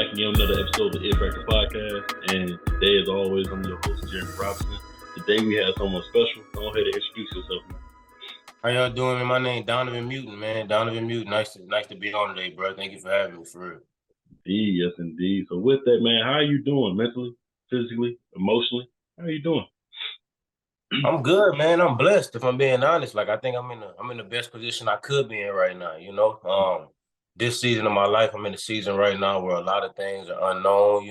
back again with another episode of the It Factor Podcast. And today, as always, I'm your host, Jeremy Robinson. Today, we have someone special. Go ahead and introduce yourself, man. How y'all doing, man? My name Donavan Mutin, man. Donavan Mutin. Nice to be on today, bro. Thank you for having me, for real. Indeed, yes, indeed. So, with that, man, how are you doing mentally, physically, emotionally? How are you doing? I'm good, man. I'm blessed. If I'm being honest, like I think I'm in the best position I could be in right now. This season of my life, I'm in a season right now where a lot of things are unknown.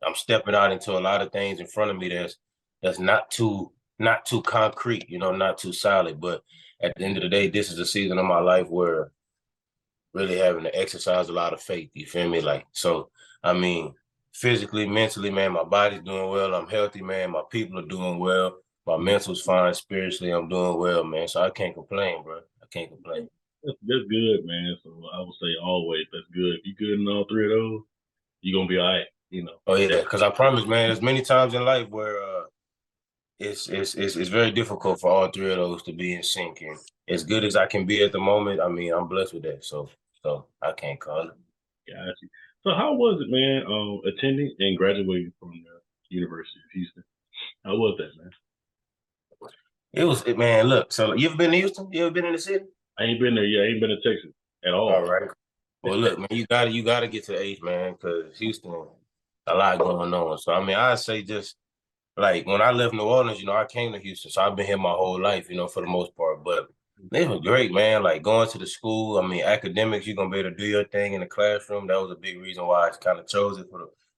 I'm stepping out into a lot of things in front of me that's not too concrete. Not too solid. But at the end of the day, this is a season of my life where really having to exercise a lot of faith. You feel me? I mean, physically, mentally, man, my body's doing well. I'm healthy, man. My people are doing well. My mental's fine. Spiritually, I'm doing well, man. So I can't complain, bro. I can't complain. That's good, man. So, I would say always that's good. If you're good in all three of those, you're going to be all right, Oh, yeah, because I promise, man, there's many times in life where it's very difficult for all three of those to be in sync. And as good as I can be at the moment, I mean, I'm blessed with that. So I can't call it. Got you. So, how was it, man, attending and graduating from the University of Houston? How was that, man? Man, look, so you ever been to Houston? You ever been in the city? I ain't been there yet. I ain't been to Texas at all. All right. Well, look, man, you gotta get to the H, man, because Houston, a lot going on. So I mean, I say just like when I left New Orleans, I came to Houston, so I've been here my whole life, for the most part. But it was great, man. Like going to the school. I mean, academics, you're gonna be able to do your thing in the classroom. That was a big reason why I kind of chose it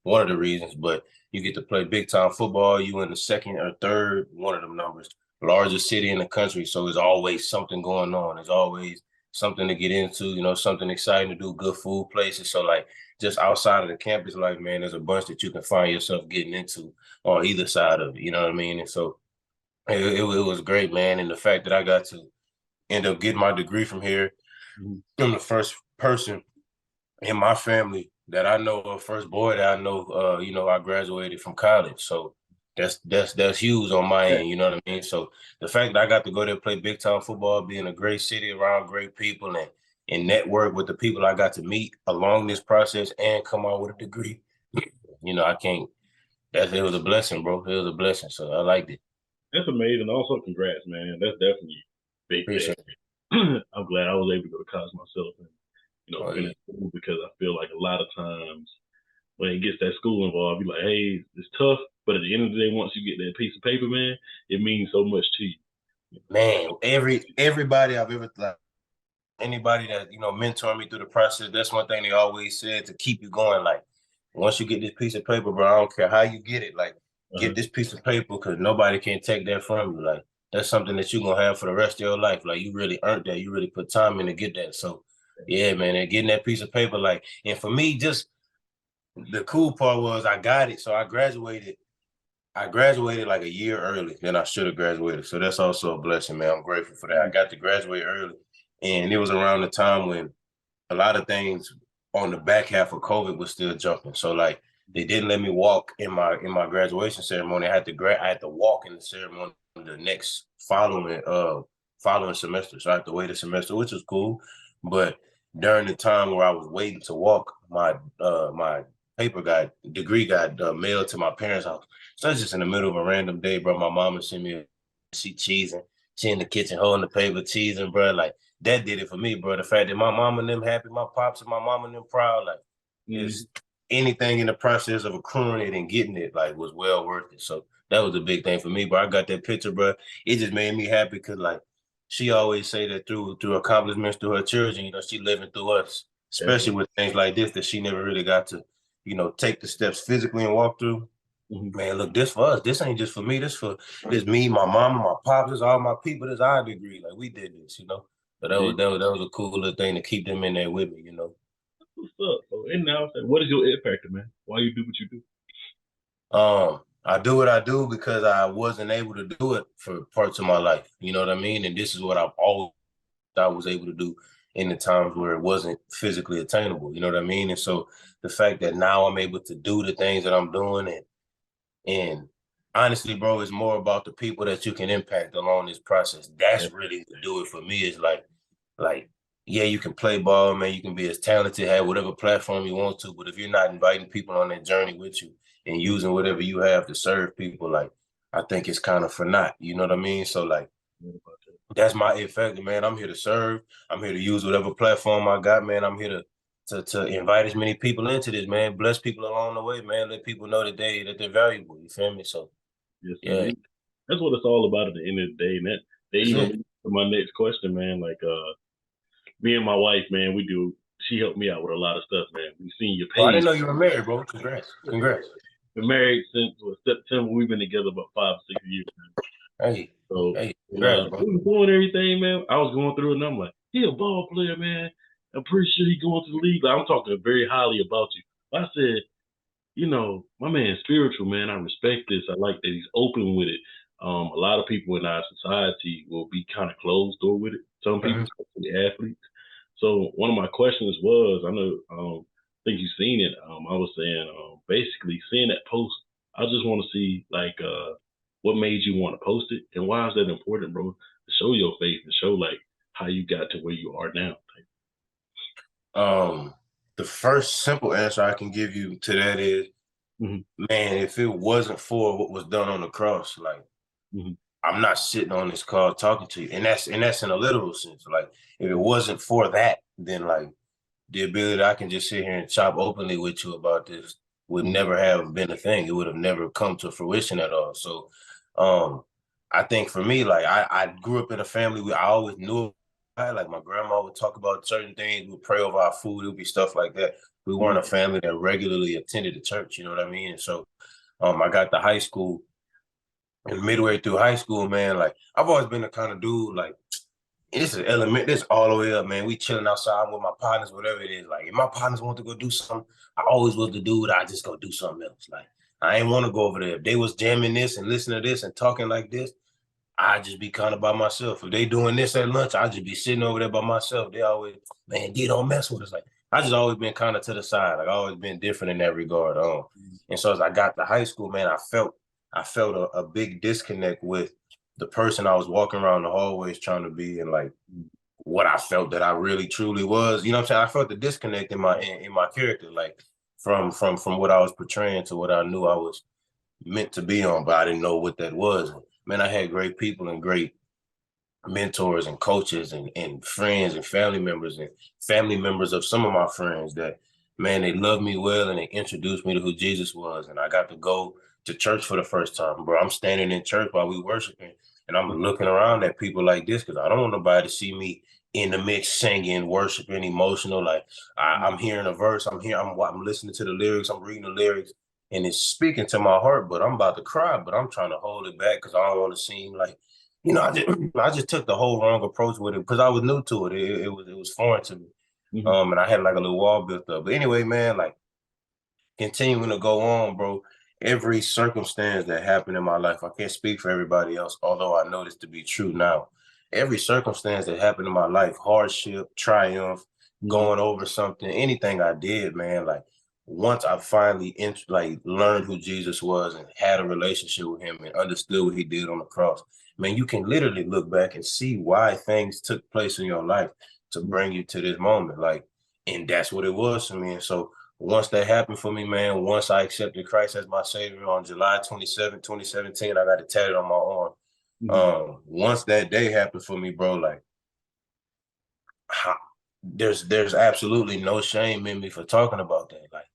one of the reasons. But you get to play big time football. You in the second or third, one of them numbers, largest city in the country. So there's always something going on. There's always something to get into, something exciting to do, good food places. So like just outside of the campus life, man, there's a bunch that you can find yourself getting into on either side of it. You know what I mean? And so it was great, man. And the fact that I got to end up getting my degree from here, I'm the first person in my family that I know, first boy that I know, I graduated from college. So that's huge on my end, you know what I mean? So the fact that I got to go there, play big time football, be in a great city around great people and network with the people I got to meet along this process and come out with a degree, I can't, it was a blessing, bro. It was a blessing. So I liked it. That's amazing. Also, congrats, man. That's definitely big. Appreciate it. I'm glad I was able to go to college myself and, finish school because I feel like a lot of times when it gets that school involved, you're like, hey, it's tough. But at the end of the day, once you get that piece of paper, man, it means so much to you. Man, everybody I've ever thought, anybody that, mentored me through the process, that's one thing they always said to keep you going. Like, once you get this piece of paper, bro, I don't care how you get it. Like, get this piece of paper because nobody can take that from you. Like, that's something that you're going to have for the rest of your life. Like, you really earned that. You really put time in to get that. So, yeah, man, and getting that piece of paper, like, and for me, just the cool part was I got it. So I graduated like a year early than I should have graduated. So that's also a blessing, man. I'm grateful for that. I got to graduate early. And it was around the time when a lot of things on the back half of COVID was still jumping. So like they didn't let me walk in my graduation ceremony. I had to walk in the ceremony the next following semester. So I had to wait a semester, which was cool. But during the time where I was waiting to walk, my degree got mailed to my parents' house. So it's just in the middle of a random day, bro. My mama sent me she cheesing. She in the kitchen holding the paper, cheesing, bro. Like that did it for me, bro. The fact that my mom and them happy, my pops and my mom and them proud, like is anything in the process of accruing it and getting it, like was well worth it. So that was a big thing for me, bro. I got that picture, bro. It just made me happy because like she always say that through accomplishments through her children, she living through us, especially with things like this that she never really got to, take the steps physically and walk through. Man, look, this for us. This ain't just for me. This me, my mama, my pops, this all my people. This our degree. Like we did this, So that was a cool little thing to keep them in there with me, What's up? So, and now, what is your it factor, man? Why you do what you do? I do what I do because I wasn't able to do it for parts of my life. You know what I mean? And this is what I was able to do in the times where it wasn't physically attainable. You know what I mean? And so the fact that now I'm able to do the things that I'm doing and honestly, bro, it's more about the people that you can impact along this process. That's really to do it for me. Is like yeah, you can play ball, man. You can be as talented, have whatever platform you want to. But if you're not inviting people on that journey with you and using whatever you have to serve people, like I think it's kind of for naught. You know what I mean? So like that's my effect, man. I'm here to serve. I'm here to use whatever platform I got, man. I'm here to invite as many people into this, man. Bless people along the way, man. Let people know that they're valuable. You feel me? So Yes, yeah, indeed. That's what it's all about at the end of the day. And that they that's even it. lead to my next question, man. Like me and my wife, man, we do. She helped me out with a lot of stuff, man. We seen your Well, I didn't page. know you were married, bro. Congrats. Congrats. Been married since September. We've been together about 5 or 6 years. Hey, So hey, when congrats, bro. we was doing everything, man, I was going through it, and I'm like, he a ball player, man. I'm pretty sure he going to the league. Like, I'm talking very highly about you. I said, my man's spiritual, man. I respect this. I like that he's open with it. A lot of people in our society will be kind of closed door with it. Some people, Mhm. especially athletes. So one of my questions was, I know, I think you've seen it. I was saying, basically, seeing that post, I just want to see like what made you want to post it, and why is that important, bro? To show your faith and show like how you got to where you are now. Um, the first simple answer I can give you to that is, Mhm, man, if it wasn't for what was done on the cross, like mhm, I'm not sitting on this call talking to you. And that's in a literal sense. Like if it wasn't for that, then like the ability that I can just sit here and chop openly with you about this would mhm, never have been a thing. It would have never come to fruition at all. So um I think for me, like I grew up in a family where I always knew like my grandma would talk about certain things, we'd pray over our food, it would be stuff like that. We mhm, weren't a family that regularly attended the church, you know what I mean? And so I got to high school and midway through high school, man, like I've always been the kind of dude, like this is element, this all the way up, man. We chilling outside with my partners, whatever it is. Like if my partners want to go do something, I always was the dude, I just go do something else. Like I ain't want to go over there. If they was jamming this and listening to this and talking like this, I just be kind of by myself. If they doing this at lunch, I just be sitting over there by myself. They always, man, they don't mess with us. Like I just always been kind of to the side. Like I always been different in that regard. And so as I got to high school, man, I felt a big disconnect with the person I was walking around the hallways trying to be, and like mhm, what I felt that I really truly was. You know what I'm saying? I felt the disconnect in my character, like from what I was portraying to what I knew I was meant to be on, but I didn't know what that was. Man, I had great people and great mentors and coaches and friends and family members of some of my friends that, man, they loved me well and they introduced me to who Jesus was. And I got to go to church for the first time, bro. I'm standing in church while we worshiping and I'm looking around at people like this because I don't want nobody to see me in the mix singing, worshiping, emotional. Like I'm hearing a verse, I'm listening to the lyrics, I'm reading the lyrics, and it's speaking to my heart, but I'm about to cry, but I'm trying to hold it back because I don't want to seem like, I just took the whole wrong approach with it because I was new to it. It was foreign to me. mhm, And I had like a little wall built up. But anyway, man, like continuing to go on, bro. Every circumstance that happened in my life, I can't speak for everybody else, although I know this to be true now. Every circumstance that happened in my life, hardship, triumph, mhm, going over something, anything I did, man, like once I finally like learned who Jesus was and had a relationship with him and understood what he did on the cross, man, you can literally look back and see why things took place in your life to mhm. bring you to this moment. Like, and that's what it was for me. And so once that happened for me, man, once I accepted Christ as my savior on July 27th, 2017, I got it tatted on my arm. Mhm. Once that day happened for me, bro, like how, there's absolutely no shame in me for talking about that. Like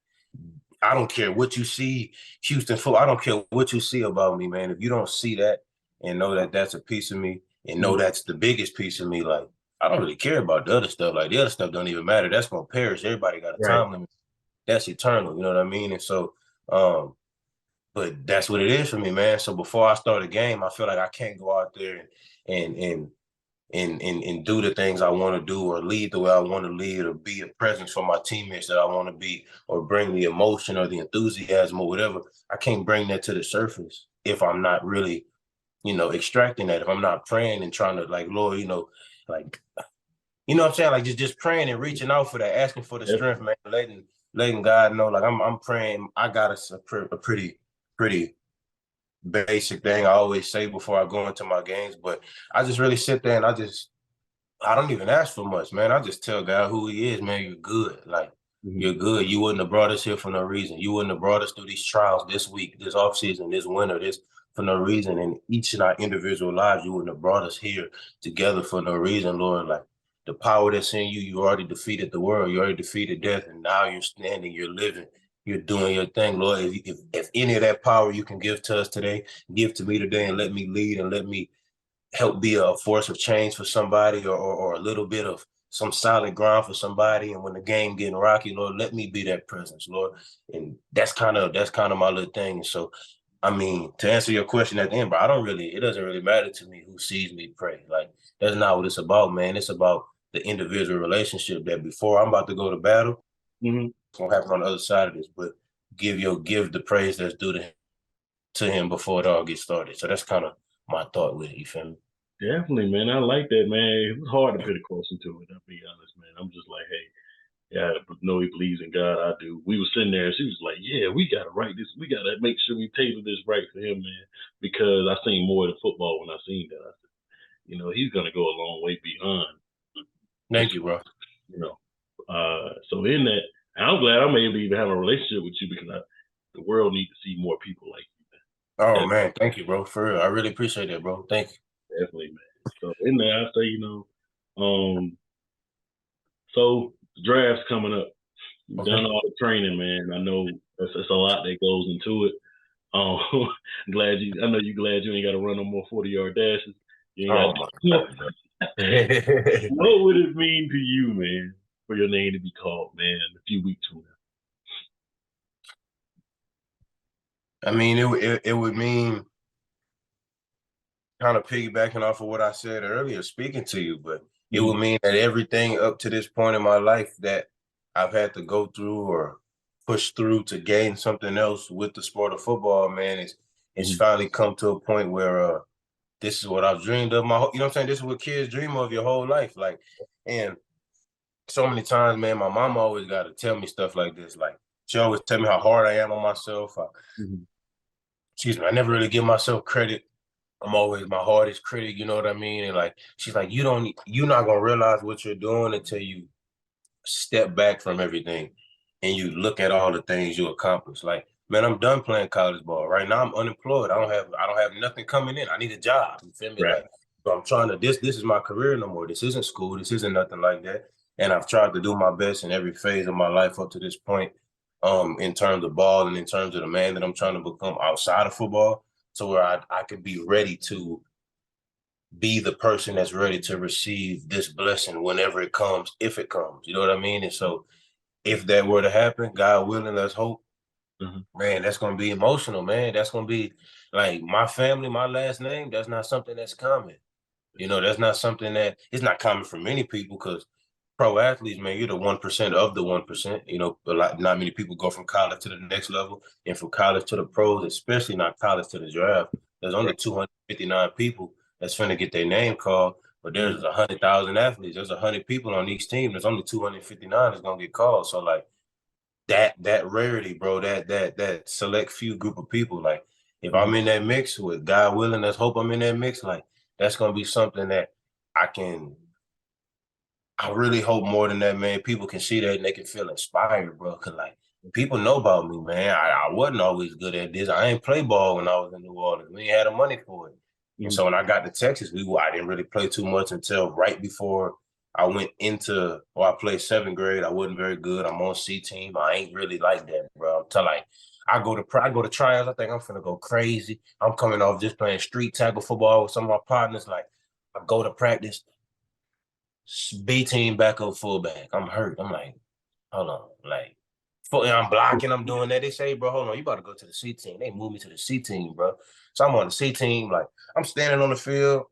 I don't care what you see, Houston football. I don't care what you see about me, man. If you don't see that and know that that's a piece of me and know Mhm. that's the biggest piece of me, like I don't really care about the other stuff. Like the other stuff don't even matter. That's gonna perish. Everybody got a Right. time limit. That's eternal. You know what I mean? And so, um, but that's what it is for me, man. So before I start a game, I feel like I can't go out there and and and do the things I want to do or lead the way I want to lead or be a presence for my teammates that I want to be or bring the emotion or the enthusiasm or whatever. I can't bring that to the surface if I'm not really, extracting that. If I'm not praying and trying to like, Lord, like what I'm saying? Like just praying and reaching out for that, asking for the strength, Definitely. man, letting God know. Like I'm praying. I got a pretty basic thing I always say before I go into my games, but I just really sit there and I just I don't even ask for much, man. I just tell God who he is, man. You're good. Like, Mm-hmm. you're good. You wouldn't have brought us here for no reason. You wouldn't have brought us through these trials this week, this off season, this winter, this for no reason. And each in our individual lives, you wouldn't have brought us here together for no reason, Lord. Like, the power that's in you, you already defeated the world. You already defeated death. And now you're standing, you're living, you're doing your thing, Lord. If any of that power you can give to us today, give to me today and let me lead and let me help be a force of change for somebody, or a little bit of some solid ground for somebody. And when the game getting rocky, Lord, let me be that presence, Lord. And that's kind of my little thing. So, I mean, to answer your question at the end, but it doesn't really matter to me who sees me pray. Like, that's not what it's about, man. It's about the individual relationship that before I'm about to go to battle, Mm-hmm. it's gonna happen on the other side of this. But give the praise that's due to him before it all gets started. So that's kind of my thought with it. You feel me? Definitely, man. I like that, man. It was hard to put a question to it. I'll be honest, man. I'm just like, hey, yeah, I know he believes in God. I do. We were sitting there, and she was like, yeah, we got to write this. We got to make sure we tailor this right for him, man, because I seen more than football when I seen that. I said, he's going to go a long way beyond Thank just, you, bro. you know. So in that, I'm glad I'm able to even have a relationship with you because the world needs to see more people like you. Oh That's man, thank you, bro. For real, I really appreciate that, bro. Thank you. definitely, man. So in there, I say, so the draft's coming up. You've Okay. done all the training, man. I know it's a lot that goes into it. Um, I know you glad you ain't got to run no more 40-yard dashes. You ain't Oh got. my God, bro. What would it mean to you, man, for your name to be called, man, a few weeks from now? I mean, it would mean kind of piggybacking off of what I said earlier, speaking to you, but it Mm-hmm. would mean that everything up to this point in my life that I've had to go through or push through to gain something else with the sport of football, man, it's Mm-hmm. finally come to a point where this is what I've dreamed of you know what I'm saying? This is what kids dream of your whole life. Like, and so many times, man, my mom always got to tell me stuff like this. Like, she always tell me how hard I am on myself. Mm-hmm. Excuse me, I never really give myself credit. I'm always my hardest critic, you know what I mean? And like, she's like, you're not gonna realize what you're doing until you step back from everything and you look at all the things you accomplished. Like, man, I'm done playing college ball. Right now I'm unemployed. I don't have nothing coming in. I need a job. You feel me? Right. Like, so I'm trying to this is my career no more. This isn't school. This isn't nothing like that. And I've tried to do my best in every phase of my life up to this point, in terms of ball and in terms of the man that I'm trying to become outside of football, to where I could be ready to be the person that's ready to receive this blessing whenever it comes, if it comes. You know what I mean? And so if that were to happen, God willing, let's hope, Mm-hmm. man, that's gonna be emotional, man. That's gonna be like my family, my last name, that's not something that's common. You know, that's not something that it's not common for many people because pro athletes, man, you're the 1% of the 1%. You know, not many people go from college to the next level and from college to the pros, especially not college to the draft. There's only Right. 259 people that's finna get their name called, but there's 100,000 athletes. There's 100 people on each team. There's only 259 that's gonna get called. So like that rarity, bro, that select few group of people, like if Mm-hmm. I'm in that mix with God willing, let's hope I'm in that mix, like that's gonna be something that I can I really hope more than that, man. People can see that and they can feel inspired, bro. Cause like people know about me, man. I wasn't always good at this. I ain't play ball when I was in New Orleans. We ain't had the money for it. And Mm-hmm. so when I got to Texas, I didn't really play too much until right before I went into I played seventh grade. I wasn't very good. I'm on C team. I ain't really like that, bro. Until like I go to tryouts. I think I'm finna go crazy. I'm coming off just playing street tackle football with some of my partners. Like I go to practice. B team backup fullback. I'm hurt. I'm like, hold on. Like, I'm blocking. I'm doing that. They say, bro, hold on. You about to go to the C team. They moved me to the C team, bro. So I'm on the C team. Like, I'm standing on the field,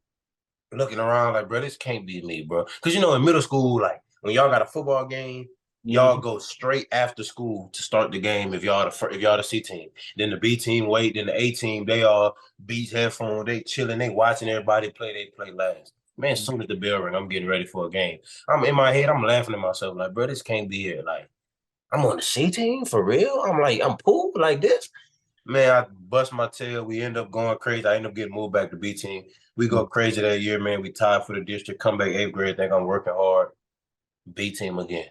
looking around, like, bro, this can't be me, bro. Because, you know, in middle school, like, when y'all got a football game, y'all Mm-hmm. go straight after school to start the game if y'all the C team. Then the B team wait. Then the A team, they all beats headphones. They chilling. They watching everybody play. They play last. Man, as soon as the bell ring, I'm getting ready for a game. I'm in my head. I'm laughing at myself like, bro, this can't be it. Like, I'm on the C team for real. I'm like, I'm pool like this. Man, I bust my tail. We end up going crazy. I end up getting moved back to B team. We go crazy that year, man. We tied for the district. Come back 8th grade. Think I'm working hard. B team again.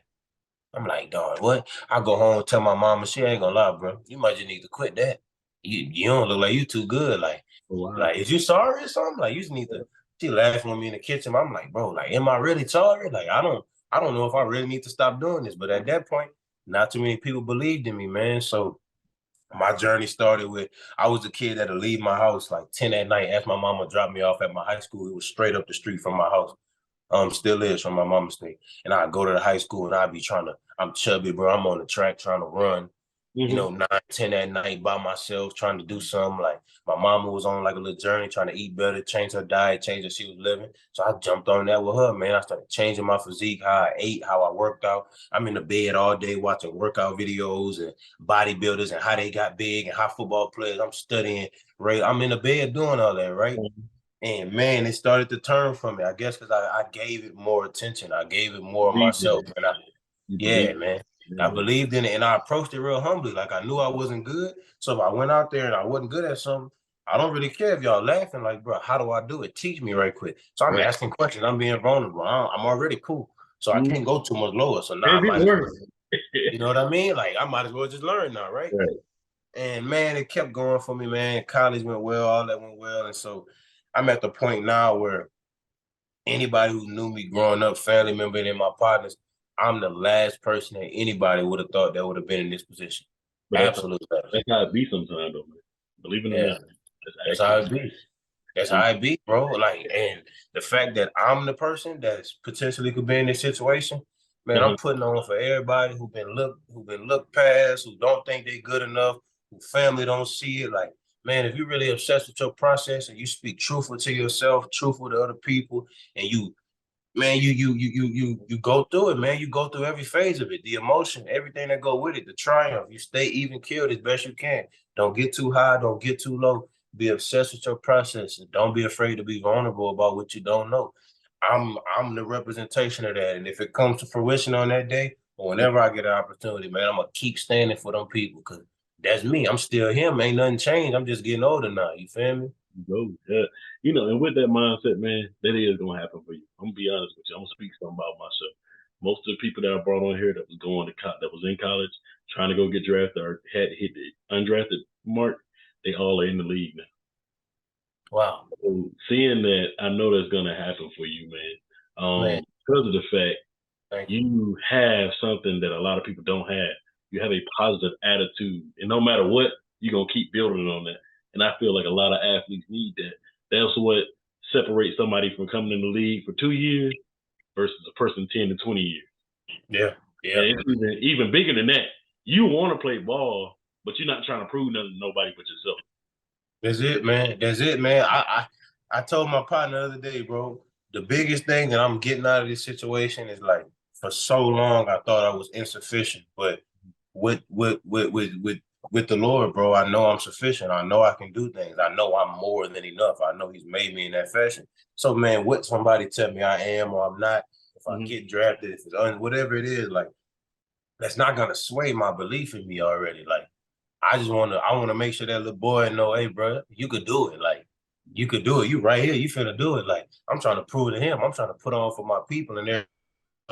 I'm like, dog, what? I go home and tell my mama, she ain't gonna lie, bro. You might just need to quit that. You don't look like you too good. Oh, wow. Like, is you sorry or something? Like, you just need to. She laughing with me in the kitchen. I'm like, bro, like, am I really sorry? Like, I don't know if I really need to stop doing this. But at that point, not too many people believed in me, man. So my journey started with I was a kid that'd leave my house like 10 at night, ask my mama to drop me off at my high school. It was straight up the street from my house. Still is from my mama's state. And I go to the high school and I be I'm chubby, bro. I'm on the track trying to run, 9, 10 at night by myself, trying to do something. Like my mama was on like a little journey, trying to eat better, change her diet, change how she was living. So I jumped on that with her, man. I started changing my physique, how I ate, how I worked out. I'm in the bed all day watching workout videos and bodybuilders and how they got big and how football players. I'm studying, right? I'm in the bed doing all that, right? And man, it started to turn from me. I guess because I gave it more attention. I gave it more of myself. And Believe man. I yeah. believed in it and I approached it real humbly. Like I knew I wasn't good. So if I went out there and I wasn't good at something, I don't really care if y'all laughing. Like, bro, how do I do it? Teach me right quick. So I'm asking questions. I'm being vulnerable. I'm already cool. So I can't go too much lower. So now I might as well, you know what I mean? Like I might as well just learn now, right? Right. And man, it kept going for me, man. College went well, all that went well. And so I'm at the point now where anybody who knew me growing up, family member and my partners, I'm the last person that anybody would have thought that would have been in this position. But Absolutely. that's how it be sometimes, though, man. Believe it or Yeah, not, that's that's how actually. it be. That's how it be, bro. Like, and the fact that I'm the person that's potentially could be in this situation, man, I'm putting on for everybody who been looked past, who don't think they good enough, who family don't see it. Like, man, if you're really obsessed with your process and you speak truthful to yourself, truthful to other people, and man, you go through it, man. You go through every phase of it, the emotion, everything that go with it, the triumph. You stay even keeled as best you can. Don't get too high, don't get too low. Be obsessed with your process and don't be afraid to be vulnerable about what you don't know. I'm the representation of that. And if it comes to fruition on that day, or whenever I get an opportunity, man, I'm gonna keep standing for them people because that's me. I'm still him. Ain't nothing changed. I'm just getting older now. You feel me? Go, yeah. And with that mindset, man, that is gonna happen for you. I'm gonna be honest with you. I'm gonna speak something about myself. Most of the people that I brought on here that was that was in college, trying to go get drafted or had hit the undrafted mark, they all are in the league now. Wow. So seeing that, I know that's gonna happen for you, man. Man, Because of the fact thank you. you have something that a lot of people don't have. You have a positive attitude, and no matter what, you're gonna keep building on that. And I feel like a lot of athletes need that. That's what separates somebody from coming in the league for 2 years versus a person 10 to 20 years. Yeah. Yeah. And it's even bigger than that. You want to play ball, but you're not trying to prove nothing to nobody but yourself. That's it, man. That's it, man. I told my partner the other day, bro, the biggest thing that I'm getting out of this situation is like for so long I thought I was insufficient. But with the Lord, bro, I know I'm sufficient. I know I can do things. I know I'm more than enough. I know He's made me in that fashion. So, man, what somebody tell me I am or I'm not, if I get drafted, if it's whatever it is, like that's not gonna sway my belief in me already. Like I wanna make sure that little boy know, hey, bro, you could do it. Like you could do it. You right here. You finna do it. Like I'm trying to prove to him. I'm trying to put on for my people and they're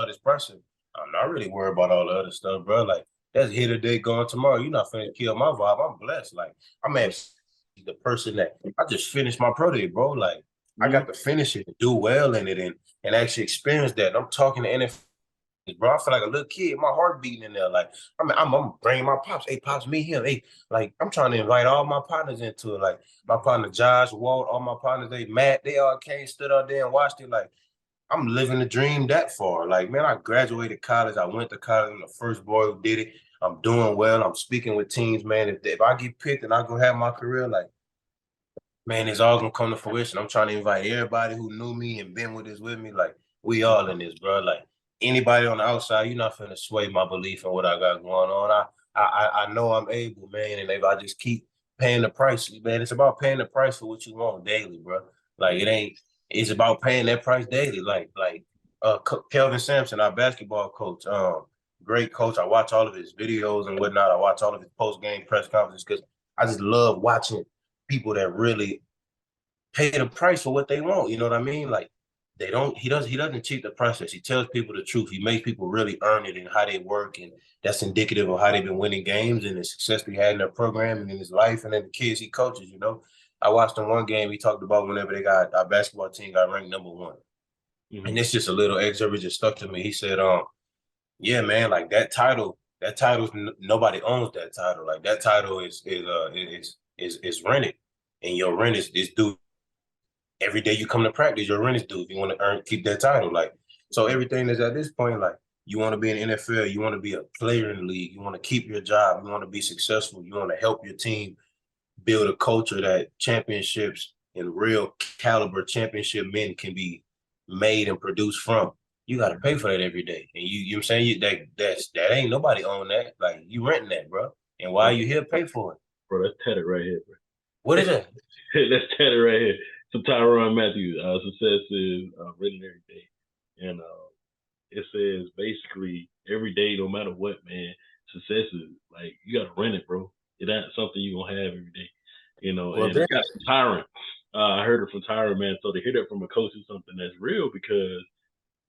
this person. I'm not really worried about all the other stuff, bro. Like that's here today, gone tomorrow. You're not finna kill my vibe. I'm blessed. Like I'm at the person that I just finished my pro day, bro. Like I got to finish it and do well in it and actually experience that. And I'm talking to NFL, bro. I feel like a little kid, my heart beating in there. Like, I'm bringing my pops. Hey, pops, meet him. Hey, like, I'm trying to invite all my partners into it. Like, my partner Josh, Walt, all my partners, Matt, they all came, stood out there and watched it. Like, I'm living the dream that far. Like, man, I graduated college. I went to college. I'm the first boy who did it. I'm doing well. I'm speaking with teams, man. If I get picked and I go have my career, like, man, it's all gonna come to fruition. I'm trying to invite everybody who knew me and been with this with me. Like, we all in this, bro. Like anybody on the outside, you're not finna sway my belief in what I got going on. I know I'm able, man, and if I just keep paying the price, man, it's about paying the price for what you want daily, bro. Like it ain't. It's about paying that price daily. Kelvin Sampson, our basketball coach, great coach. I watch all of his videos and whatnot. I watch all of his post game press conferences because I just love watching people that really pay the price for what they want. You know what I mean? Like he doesn't cheat the process. He tells people the truth. He makes people really earn it in how they work, and that's indicative of how they've been winning games and the success they had in their program and in his life and then the kids he coaches. You know, I watched in one game he talked about whenever they got our basketball team got ranked #1, and it's just a little excerpt just stuck to me. He said, yeah, man, like that title, nobody owns that title. Like that title is rented, and your rent is due every day you come to practice. Your rent is due if you want to keep that title. Like so, everything is at this point. Like you want to be in the NFL, you want to be a player in the league, you want to keep your job, you want to be successful, you want to help your team build a culture that championships and real caliber championship men can be made and produced from. You got to pay for that every day, and you know what I'm saying, that ain't nobody own that. Like you renting that, bro. And why you here, pay for it, bro. That's tatted right here, bro. What is that? That's tatted right here. So Tyrann Mathieu, success is written every day, and it says basically every day, no matter what, man. Success is like you got to rent it, bro. It ain't something you gonna have every day, you know. Well, and that's from Tyrann. I heard it from Tyrann, man. So to hear that from a coach is something that's real because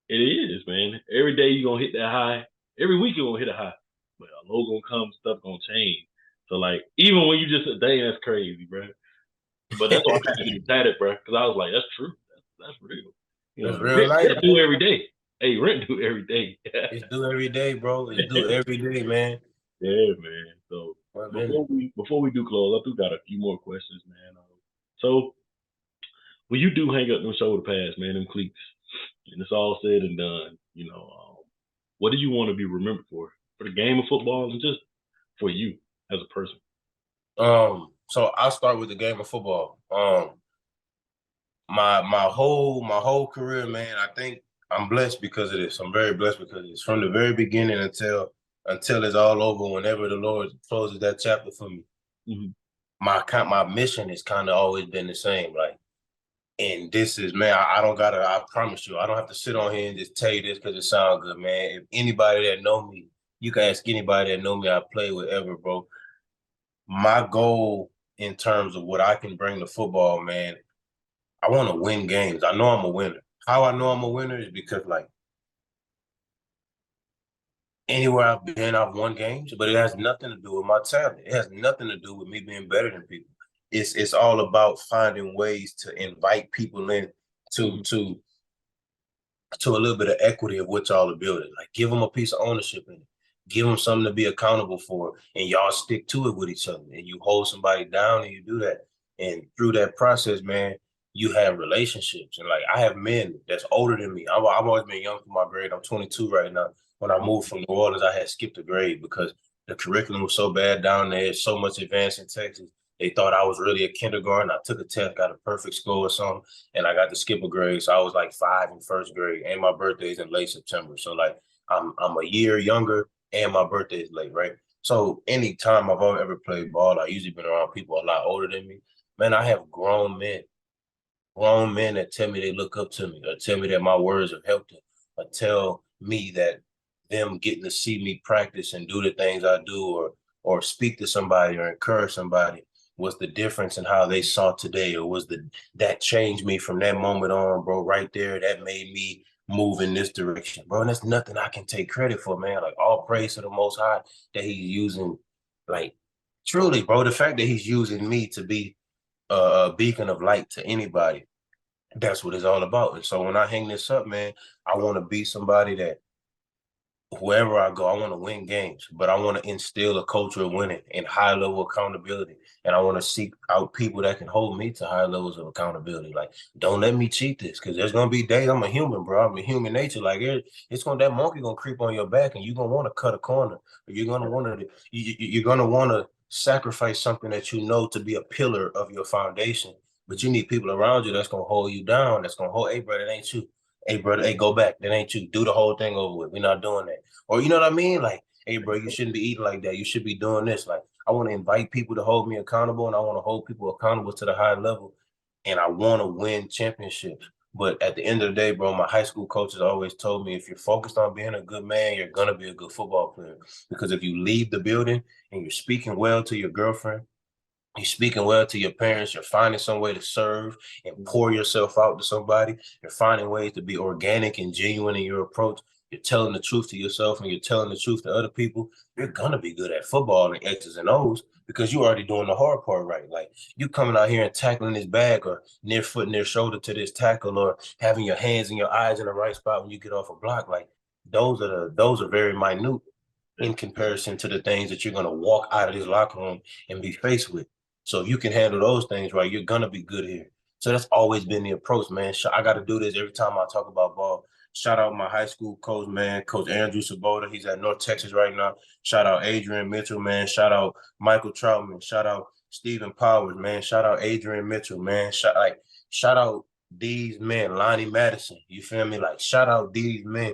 it is, man. Every day you're gonna hit that high. Every week you're gonna hit a high. But a low gonna come, stuff gonna change. So like even when you just dang, that's crazy, bro. But that's why I had to get tatted, bro. Because I was like, that's true. That's real. You know, real life. Rent due every day. Hey, rent due every day. It's due every day, bro. It's due every day, man. Yeah, man. So before we do close, I do got a few more questions, man. So when you do hang up them shoulder pads, man, them cleats, and it's all said and done, you know, what do you want to be remembered for the game of football and just for you as a person? So I'll start with the game of football. My whole career, man, I think I'm blessed because of this. I'm very blessed because of this. From the very beginning until it's all over, whenever the Lord closes that chapter for me, my mission has kind of always been the same. Like, and this is, man, I promise you, I don't have to sit on here and just tell you this because it sounds good, man. If anybody that know me, you can ask anybody that know me, I play whatever, bro. My goal in terms of what I can bring to football, man, I want to win games. I know I'm a winner. How I know I'm a winner is because, like, anywhere I've been, I've won games, but it has nothing to do with my talent. It has nothing to do with me being better than people. It's all about finding ways to invite people in to a little bit of equity of what y'all are building. Like, give them a piece of ownership in it. Give them something to be accountable for, and y'all stick to it with each other. And you hold somebody down, and you do that. And through that process, man, you have relationships. And like, I have men that's older than me. I've always been young for my grade. I'm 22 right now. When I moved from New Orleans, I had skipped a grade because the curriculum was so bad down there. So much advanced in Texas. They thought I was really a kindergarten. I took a test, got a perfect score or something, and I got to skip a grade. So I was like 5 in first grade, and my birthday is in late September. So like I'm a year younger, and my birthday is late, right? So anytime I've ever played ball, I usually been around people a lot older than me. Man, I have grown men that tell me they look up to me, or tell me that my words have helped them, or tell me that them getting to see me practice and do the things I do, or speak to somebody or encourage somebody was the difference in how they saw today, or was that changed me from that moment on, bro, right there. That made me move in this direction, bro. And that's nothing I can take credit for, man. Like, all praise to the Most High that he's using, like, truly, bro, the fact that he's using me to be a beacon of light to anybody, that's what it's all about. And so when I hang this up, man, I want to be somebody that wherever I go, I want to win games, but I want to instill a culture of winning and high level accountability. And I want to seek out people that can hold me to high levels of accountability. Like, don't let me cheat this, because there's gonna be days I'm a human, bro. I'm a human nature. Like, it's gonna, that monkey gonna creep on your back, and you're gonna want to cut a corner. Or you're gonna want to sacrifice something that you know to be a pillar of your foundation. But you need people around you that's gonna hold you down. That's gonna hold, hey, brother, it ain't you. Hey, brother, hey, go back. That ain't you. Do the whole thing over with. We're not doing that. Or, you know what I mean? Like, hey, bro, you shouldn't be eating like that. You should be doing this. Like, I want to invite people to hold me accountable, and I want to hold people accountable to the high level. And I want to win championships. But at the end of the day, bro, my high school coaches always told me, if you're focused on being a good man, you're going to be a good football player. Because if you leave the building and you're speaking well to your girlfriend, You're speaking well to your parents. You're finding some way to serve and pour yourself out to somebody. You're finding ways to be organic and genuine in your approach. You're telling the truth to yourself and you're telling the truth to other people. You're gonna be good at football and X's and O's because you're already doing the hard part right. Like you coming out here and tackling this bag or near foot, near shoulder to this tackle or having your hands and your eyes in the right spot when you get off a block. Like those are very minute in comparison to the things that you're gonna walk out of this locker room and be faced with. So if you can handle those things right, you're gonna be good here. So that's always been the approach, man. I got to do this every time I talk about ball. Shout out my high school coach, man, Coach Andrew Sabota. He's at North Texas right now. Shout out Adrian Mitchell, man. Shout out Michael Troutman. Shout out Stephen Powers, man. Shout out Adrian Mitchell, man. Shout out these men, Lonnie Madison. You feel me? Like shout out these men.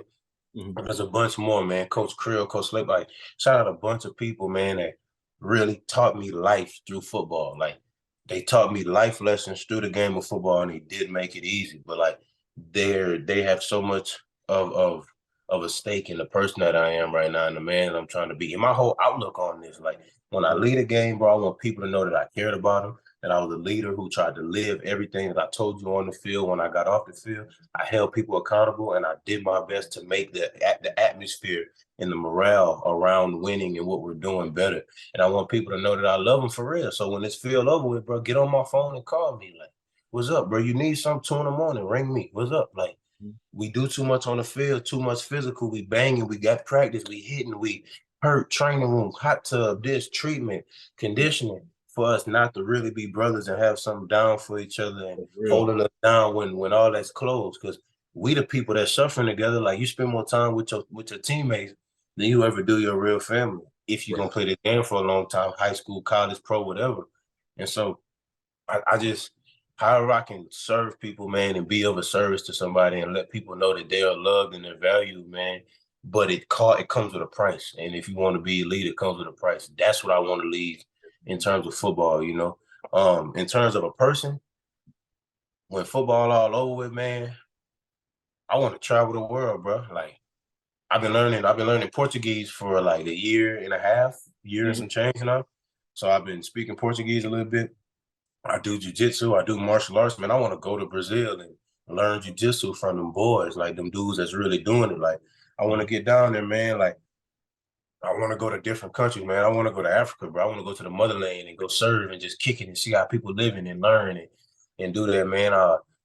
Mm-hmm. There's a bunch more, man. Coach Creel, Coach Slip, like shout out a bunch of people, man, that really taught me life through football. Like they taught me life lessons through the game of football, and they did make it easy. But like they have so much of a stake in the person that I am right now and the man I'm trying to be. And my whole outlook on this, like when I lead a game, bro, I want people to know that I cared about them, that I was a leader who tried to live everything that I told you on the field when I got off the field. I held people accountable, and I did my best to make the atmosphere and the morale around winning and what we're doing better. And I want people to know that I love them for real. So when this field over with, bro, get on my phone and call me. Like, what's up, bro? You need something 2 a.m, ring me. What's up? Like, we do too much on the field, too much physical. We banging, we got practice, we hitting, we hurt, training room, hot tub, this treatment, conditioning for us not to really be brothers and have something down for each other and holding us down when all that's closed. Because we the people that's suffering together. Like you spend more time with your teammates than you ever do your real family. If you're gonna play the game for a long time, high school, college, pro, whatever. And so I just however I can serve people, man, and be of a service to somebody and let people know that they are loved and they're valued, man. But it comes with a price. And if you want to be a leader, it comes with a price. That's what I want to leave in terms of football, you know. In terms of a person, when football all over with, man, I want to travel the world, bro. Like I've been learning Portuguese for like a year and a half, and some change now. So I've been speaking Portuguese a little bit. I do jiu-jitsu, I do martial arts, man. I want to go to Brazil and learn jiu-jitsu from them boys, like them dudes that's really doing it. Like I want to get down there, man. Like I want to go to different countries, man. I want to go to Africa, bro. I want to go to the motherland and go serve and just kick it and see how people living and learn and do that, man.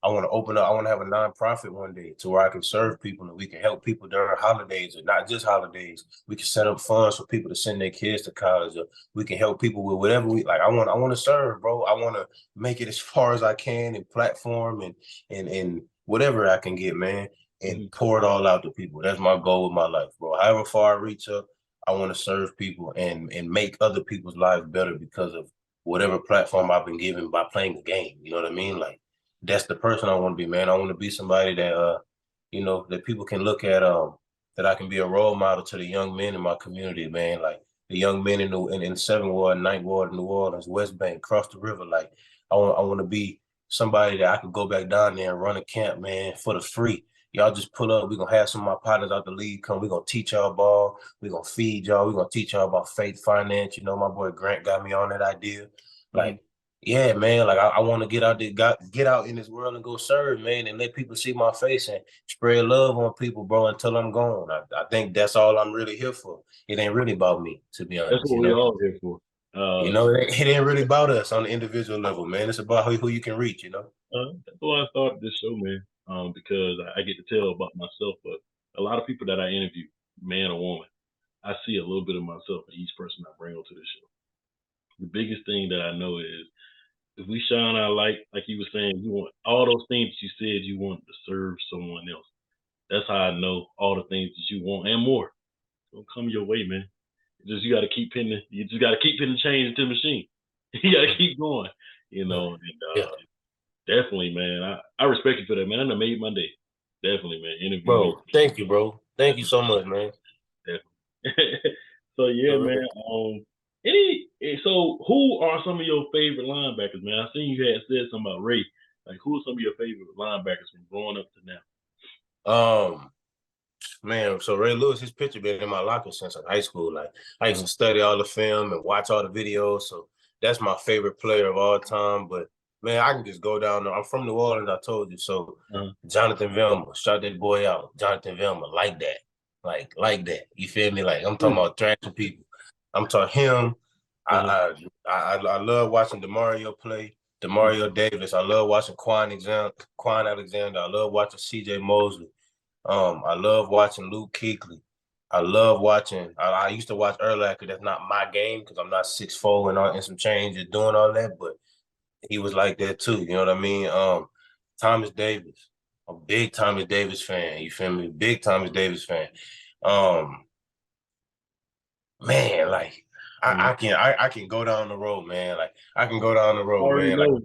I want to open up. I want to have a nonprofit one day to where I can serve people and we can help people during holidays or not just holidays. We can set up funds for people to send their kids to college, or we can help people with whatever we like. I want to serve, bro. I want to make it as far as I can and platform and whatever I can get, man, and pour it all out to people. That's my goal with my life, bro. However far I reach up, I want to serve people and make other people's lives better because of whatever platform I've been given by playing the game. You know what I mean? Like that's the person I want to be, man. I want to be somebody that you know, that people can look at that I can be a role model to the young men in my community, man. Like the young men in 7th Ward, 9th Ward, New Orleans, West Bank, cross the river. Like I want to be somebody that I could go back down there and run a camp, man, for the free. Y'all just pull up. We're going to have some of my partners out the league come. We're going to teach y'all ball. We're going to feed y'all. We're going to teach y'all about faith, finance. You know, my boy Grant got me on that idea. Like, yeah, man, like I want to get out there, get out in this world and go serve, man, and let people see my face and spread love on people, bro, until I'm gone. I think that's all I'm really here for. It ain't really about me, to be honest. That's what we're all here for. You know, it ain't really about us on the individual level, man. It's about who you can reach, you know. That's why I started this show, man. Because I get to tell about myself, but a lot of people that I interview, man or woman, I see a little bit of myself in each person I bring onto the show. The biggest thing that I know is if we shine our light, like you were saying, you want all those things that you said you want to serve someone else. That's how I know all the things that you want and more. Don't come your way, man. You got to keep pinning. You just got to keep pinning change into the machine. You got to keep going, you know. And definitely, man. I respect you for that, man. That made my day. Definitely, man. Interview, bro. Thank you, bro. Thank you so much, man. Definitely. So yeah, man. So who are some of your favorite linebackers, man? I seen you had said something about Ray. Like, who are some of your favorite linebackers from growing up to now? Man, so Ray Lewis, his picture been in my locker since high school. Like I used to study all the film and watch all the videos. So that's my favorite player of all time. But man, I can just go down there. I'm from New Orleans, I told you. So Jonathan Vilma, shout that boy out. Jonathan Vilma, like that. Like that. You feel me? Like I'm talking about thrashing people. I'm talking him. I love watching DeMario play. DeMario Davis. I love watching Quan Alexander. I love watching CJ Mosley. I love watching Luke Kuechly. I love watching. I used to watch Urlacher. That's not my game because I'm not 6'4" and some change and doing all that. But he was like that too. You know what I mean? Thomas Davis. A big Thomas Davis fan. You feel me? Big Thomas Davis fan. Um, man, like I can go down the road, man. Like I can go down the road, man. Like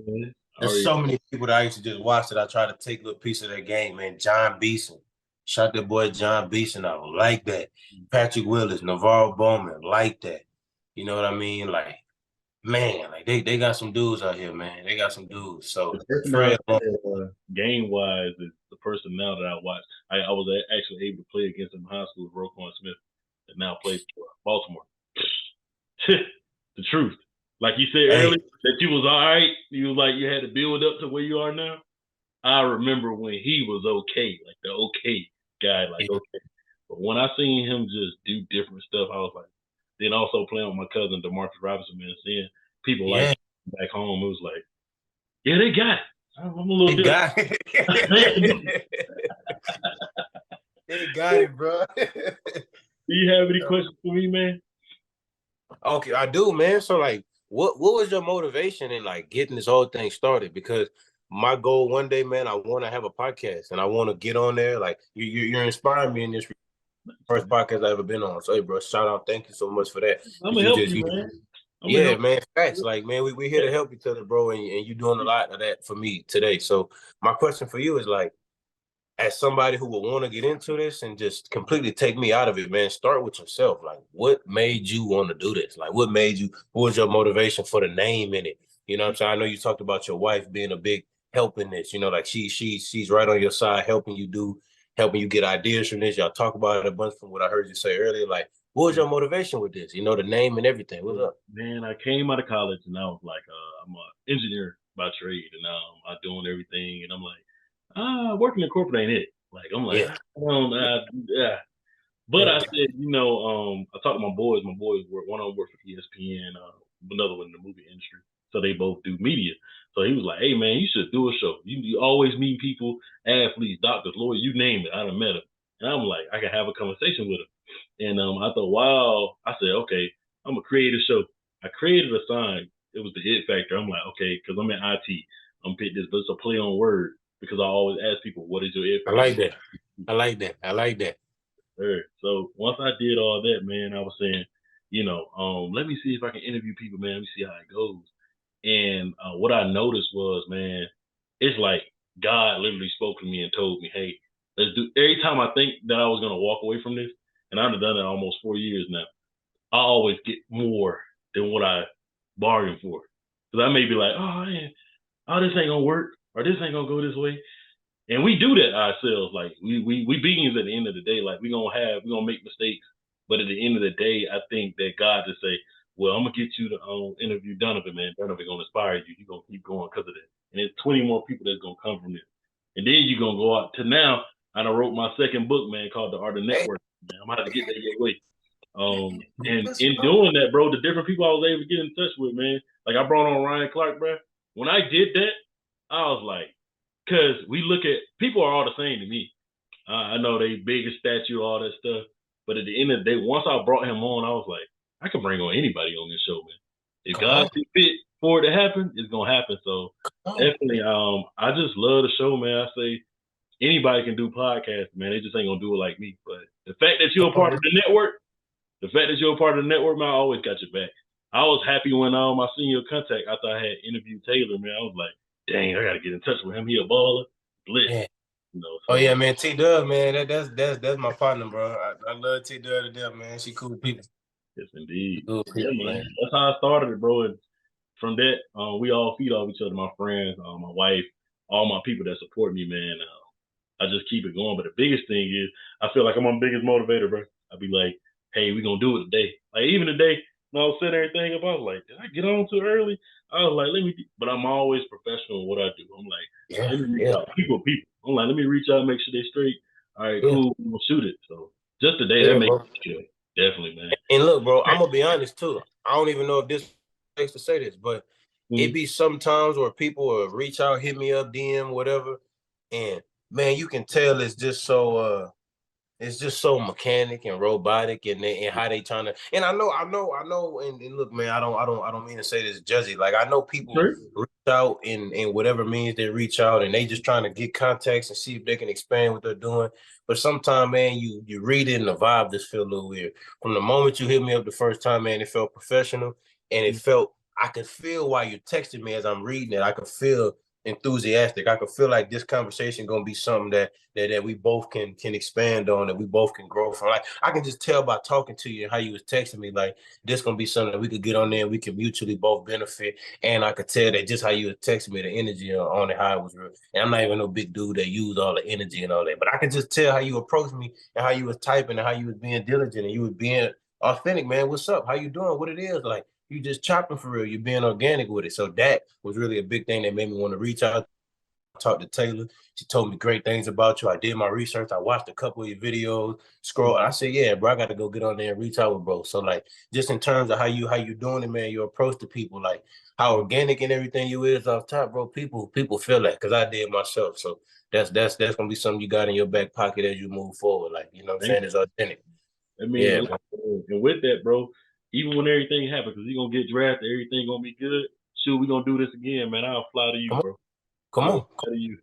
there's so many people that I used to just watch that I try to take a little piece of their game, man. John Beeson. Shout that boy John Beeson out. Like that. Patrick Willis, Navarro Bowman, like that. You know what I mean? Like, man, like they got some dudes out here, man. They got some dudes. So Fred, game wise is the person now that I watch. I was actually able to play against him in high school, Roquan Smith, that now plays for Baltimore. The truth. Like you said earlier, that you was all right. You was like you had to build up to where you are now. I remember when he was okay, like the okay guy, like okay. But when I seen him just do different stuff, I was like, then also playing with my cousin DeMarcus Robinson, man, seeing people like back home, it was like, yeah, they got it. I'm a little different. They got it, bro. Do you have any questions for me, man? Okay, I do, man. So like, what was your motivation in like getting this whole thing started? Because my goal one day, man, I want to have a podcast and I want to get on there. Like you're inspiring me in this first podcast I've ever been on. So hey, bro, shout out, thank you so much for that. I'm gonna help you, man. Yeah, man, facts. Like, man, we here to help each other, bro, and you doing a lot of that for me today. So my question for you is like, as somebody who would want to get into this and just completely take me out of it, man, start with yourself. Like, what made you want to do this? Like, what was your motivation for the name in it? You know what I'm saying? I know you talked about your wife being a big help in this, you know, like she's right on your side, helping you get ideas from this. Y'all talk about it a bunch from what I heard you say earlier. Like, what was your motivation with this? You know, the name and everything. What's up? Man, I came out of college and I was like, I'm an engineer by trade and I'm doing everything. And I'm like, working in corporate ain't it. Like, I'm like, yeah. But I said, I talked to my boys. My boys one of them worked for ESPN, another one in the movie industry. So they both do media. So he was like, hey, man, you should do a show. You always meet people, athletes, doctors, lawyers, you name it. I done met them. And I'm like, I can have a conversation with them. And I thought, wow. I said, okay, I'm going to create a show. I created a sign. It was the it factor. I'm like, okay, because I'm in IT. I'm pick this, but it's a play on word because I always ask people, what is your it factor? I like that. So once I did all that, man, I was saying, let me see if I can interview people, man. Let me see how it goes. And what I noticed was, man, it's like God literally spoke to me and told me, hey, let's do. Every time I think that I was gonna walk away from this, and I've done it almost 4 years now, I always get more than what I bargained for. Because I may be like, this ain't gonna work, or this ain't gonna go this way. And we do that ourselves. Like we beings at the end of the day. Like we gonna make mistakes, but at the end of the day, I think that God just say, "Well, I'm gonna get you to interview Donavan, man. Donavan gonna inspire you. You gonna keep going because of that." And there's 20 more people that's gonna come from this. And then you gonna go out to now. I done wrote my second book, man, called The Art of Network. Man, I'm gonna have to get that your way. And in doing that, bro, the different people I was able to get in touch with, man. Like I brought on Ryan Clark, bro. When I did that, I was like. Because we look at people are all the same to me. I know they bigger statue, all that stuff. But at the end of the day, once I brought him on, I was like, I can bring on anybody on this show, man. If God see fit for it to happen, it's gonna happen. So definitely, I just love the show, man. I say anybody can do podcasts, man. They just ain't gonna do it like me. But the fact that you're a part of the network, man, I always got your back. I was happy when I seen your contact after I had interviewed Taylor, man. I was like, dang, I gotta get in touch with him. He a baller, lit. Yeah. So, yeah, man. T Dub, man. That's my partner, bro. I love T Dub to death, man. She cool people. Yes, indeed. Cool people, man. That's how I started it, bro. And from that, we all feed off each other. My friends, my wife, all my people that support me, man. I just keep it going. But the biggest thing is, I feel like I'm my biggest motivator, bro. I be like, hey, we gonna do it today. Like even today, And I was setting everything up. I was like, did I get on too early? I was like, let me. But I'm always professional in what I do. I'm like, Yeah, let me reach yeah, out. People. I'm like, let me reach out and make sure they straight. All right, yeah, cool. We'll shoot it. So just today, that yeah, makes bro. it definitely, man. And look, bro, I'm gonna be honest too. I don't even know if this makes to say this, but it Mm-hmm. be sometimes where people will reach out, hit me up, DM, whatever, and man, you can tell it's just so mechanic and robotic, and how they trying to. And I know. And look, man, I don't mean to say this judgy. Like I know people Sure. reach out in whatever means they reach out, and they just trying to get contacts and see if they can expand what they're doing. But sometimes, man, you read it and the vibe just feel a little weird. From the moment you hit me up the first time, man, it felt professional, and it felt I could feel while you texted me as I'm reading it. I could feel enthusiastic. I could feel like this conversation gonna be something that we both can expand on, that we both can grow from. Like I can just tell by talking to you and how you was texting me, like this gonna be something that we could get on there and we can mutually both benefit. And I could tell that just how you was texting me, the energy on it, how it was real. And I'm not even no big dude that used all the energy and all that, but I could just tell how you approached me and how you was typing and how you was being diligent and you was being authentic, man. What's up? How you doing? What it is like? You just chopping for real. You're being organic with it. So that was really a big thing that made me want to reach out, talk to Taylor. She told me great things about you. I did my research. I watched a couple of your videos, scroll. I said, yeah, bro, I got to go get on there and reach out with bro. So like, just in terms of how you doing it, man, your approach to people, like how organic and everything you is off top, bro. People feel that because I did myself. So that's gonna be something you got in your back pocket as you move forward. Like you know what I'm Thank saying? you. It's authentic. I mean, Yeah, and man. with that, bro, even when everything happens, because you're gonna get drafted, everything gonna be good. Shoot, we gonna do this again, man. I'll fly to you, Come on, bro. come I will on. fly to you.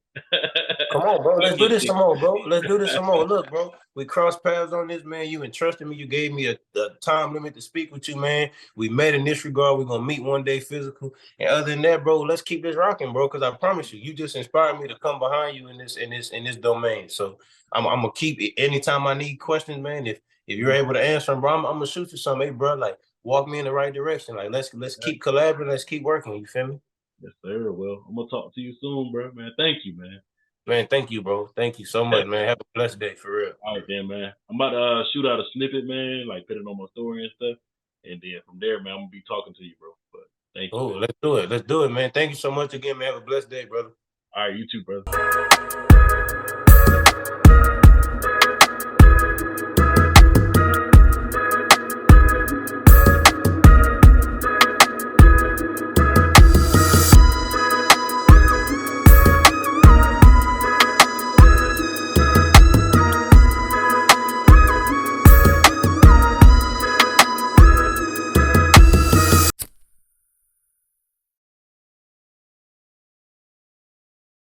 Come on, bro. Let's do this some more, bro. Let's do this some more. Look, bro, we crossed paths on this, man. You entrusted me. You gave me a time limit to speak with you, man. We met in this regard. We're gonna meet one day physical. And other than that, bro, let's keep this rocking, bro. Because I promise you, you just inspired me to come behind you in this domain. So I'm gonna keep it anytime I need questions, man. If you're able to answer them, bro, I'm gonna shoot you some. Hey, bro, like walk me in the right direction. Like let's keep collaborating. Let's keep working. You feel me? Yes, sir. Well, I'm gonna talk to you soon, bro. Man, thank you, man. Man, thank you, bro. Thank you so much, man. Have a blessed day for real. All right, then, man. I'm about to shoot out a snippet, man. Like put it on my story and stuff, and then from there, man, I'm gonna be talking to you, bro. But thank you, Oh, man. let's do it. Let's do it, man. Thank you so much again, man. Have a blessed day, brother. All right, you too, brother.